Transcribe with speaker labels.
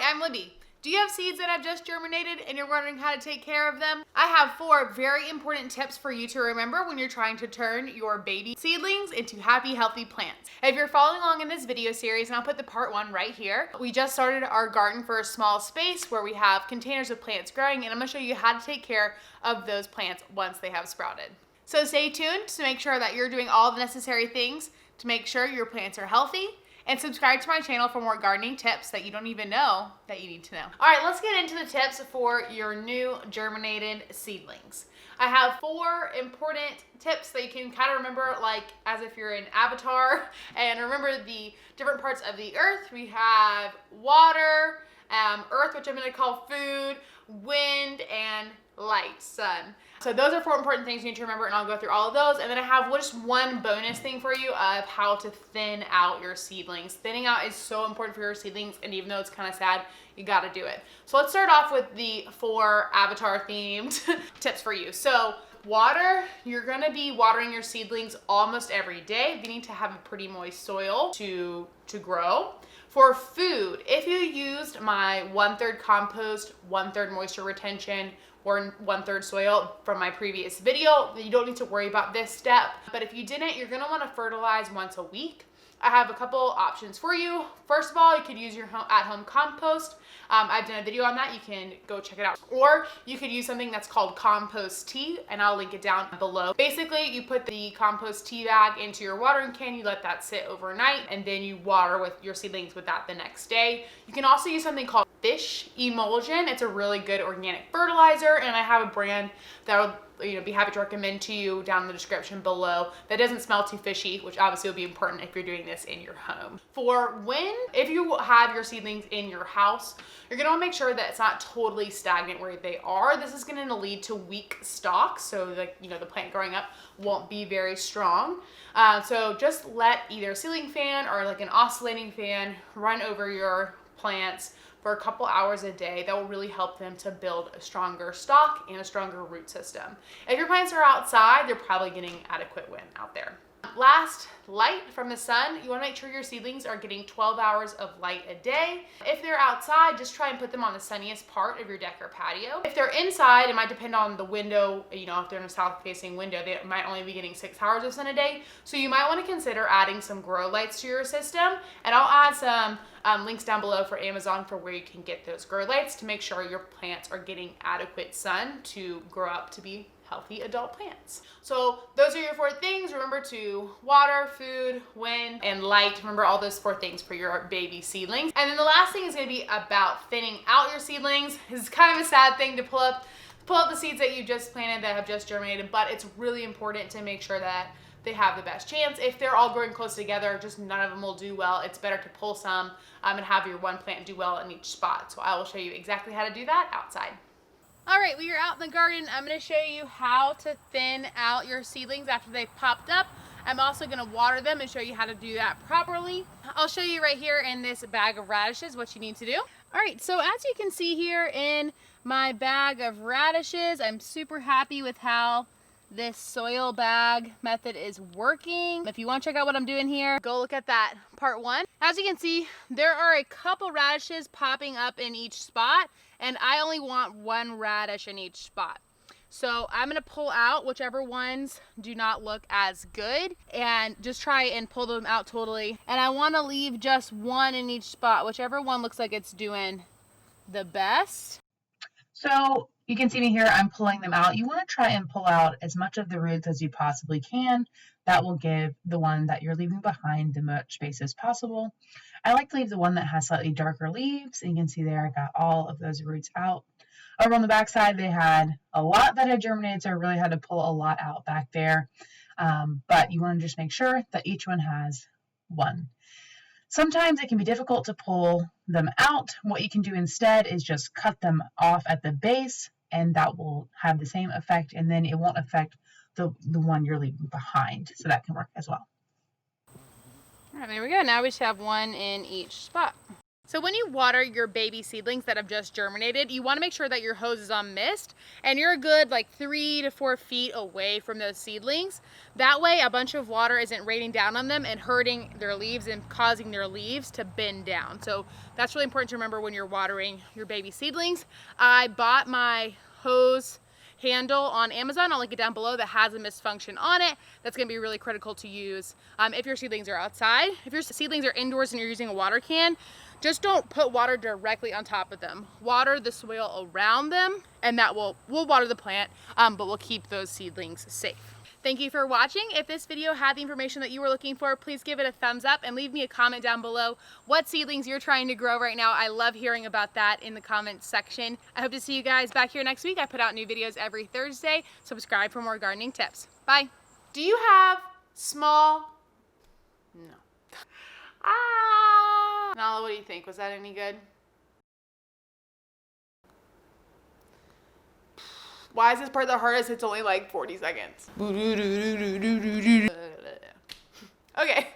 Speaker 1: Hi, I'm Libby. Do you have seeds that have just germinated and you're wondering how to take care of them? I have 4 very important tips for you to remember when you're trying to turn your baby seedlings into happy, healthy plants. If you're following along in this video series, and I'll put the part 1 right here, we just started our garden for a small space where we have containers of plants growing, and I'm gonna show you how to take care of those plants once they have sprouted. So stay tuned to make sure that you're doing all the necessary things to make sure your plants are healthy. And subscribe to my channel for more gardening tips that you don't even know that you need to know. All right, let's get into the tips for your new germinated seedlings. I have 4 important tips that you can kind of remember like as if you're in Avatar. And remember the different parts of the earth. We have water, earth, which I'm gonna call food, wind, and light, sun. So those are 4 important things you need to remember, and I'll go through all of those. And then I have just one bonus thing for you of how to thin out your seedlings. Thinning out is so important for your seedlings, and even though it's kind of sad, you gotta do it. So let's start off with the 4 Avatar themed tips for you. So water, you're gonna be watering your seedlings almost every day. You need to have a pretty moist soil to grow. For food, if you used my 1/3 compost, 1/3 moisture retention, or 1/3 soil from my previous video, you don't need to worry about this step. But if you didn't, you're gonna wanna fertilize once a week. I have a couple options for you. First of all, you could use your at-home compost. I've done a video on that. You can go check it out. Or you could use something that's called compost tea, and I'll link it down below. Basically, you put the compost tea bag into your watering can, you let that sit overnight, and then you water with your seedlings with that the next day. You can also use something called fish emulsion. It's a really good organic fertilizer, and I have a brand that would be happy to recommend to you down in the description below that doesn't smell too fishy, which obviously will be important if you're doing this in your home. For wind, if you have your seedlings in your house, you're gonna wanna make sure that it's not totally stagnant where they are. This is gonna lead to weak stalks, so the plant growing up won't be very strong. So just let either a ceiling fan or like an oscillating fan run over your plants for a couple hours a day. That will really help them to build a stronger stalk and a stronger root system. If your plants are outside, they're probably getting adequate wind out there. Last, light from the sun. You want to make sure your seedlings are getting 12 hours of light a day. If they're outside, just try and put them on the sunniest part of your deck or patio. If they're inside, it might depend on the window. If they're in a south-facing window, they might only be getting 6 hours of sun a day. So you might want to consider adding some grow lights to your system. And I'll add some links down below for Amazon for where you can get those grow lights to make sure your plants are getting adequate sun to grow up to be healthy adult plants. So those are your 4 things. Remember to water, food, wind, and light. Remember all those 4 things for your baby seedlings. And then the last thing is gonna be about thinning out your seedlings. This is kind of a sad thing to pull up the seeds that you just planted that have just germinated, but it's really important to make sure that they have the best chance. If they're all growing close together, just none of them will do well. It's better to pull some and have your one plant do well in each spot. So I will show you exactly how to do that outside. All right, we are out in the garden. I'm gonna show you how to thin out your seedlings after they've popped up. I'm also gonna water them and show you how to do that properly. I'll show you right here in this bag of radishes what you need to do. All right, so as you can see here in my bag of radishes, I'm super happy with how this soil bag method is working. If you want to check out what I'm doing here, go look at that part 1. As you can see, there are a couple radishes popping up in each spot, and I only want 1 radish in each spot. So I'm gonna pull out whichever ones do not look as good and just try and pull them out totally. And I wanna leave just 1 in each spot, whichever one looks like it's doing the best.
Speaker 2: So you can see me here, I'm pulling them out. You want to try and pull out as much of the roots as you possibly can. That will give the one that you're leaving behind the much space as possible. I like to leave the one that has slightly darker leaves. And you can see there, I got all of those roots out. Over on the back side, they had a lot that had germinated, so I really had to pull a lot out back there. But you want to just make sure that each one has 1. Sometimes it can be difficult to pull them out. What you can do instead is just cut them off at the base, and that will have the same effect, and then it won't affect the one you're leaving behind. So that can work as well.
Speaker 1: All right, there we go. Now we should have 1 in each spot. So when you water your baby seedlings that have just germinated, you want to make sure that your hose is on mist and you're a good like 3 to 4 feet away from those seedlings. That way a bunch of water isn't raining down on them and hurting their leaves and causing their leaves to bend down. So that's really important to remember when you're watering your baby seedlings. I bought my hose handle on Amazon. I'll link it down below, that has a mist function on it. That's going to be really critical to use if your seedlings are outside. If your seedlings are indoors and you're using a water can, just don't put water directly on top of them. Water the soil around them, and that will water the plant, but will keep those seedlings safe. Thank you for watching. If this video had the information that you were looking for, please give it a thumbs up and leave me a comment down below what seedlings you're trying to grow right now. I love hearing about that in the comments section. I hope to see you guys back here next week. I put out new videos every Thursday. Subscribe for more gardening tips. Bye. Do you have small? No. Nala, what do you think? Was that any good? Why is this part the hardest? It's only like 40 seconds. Okay.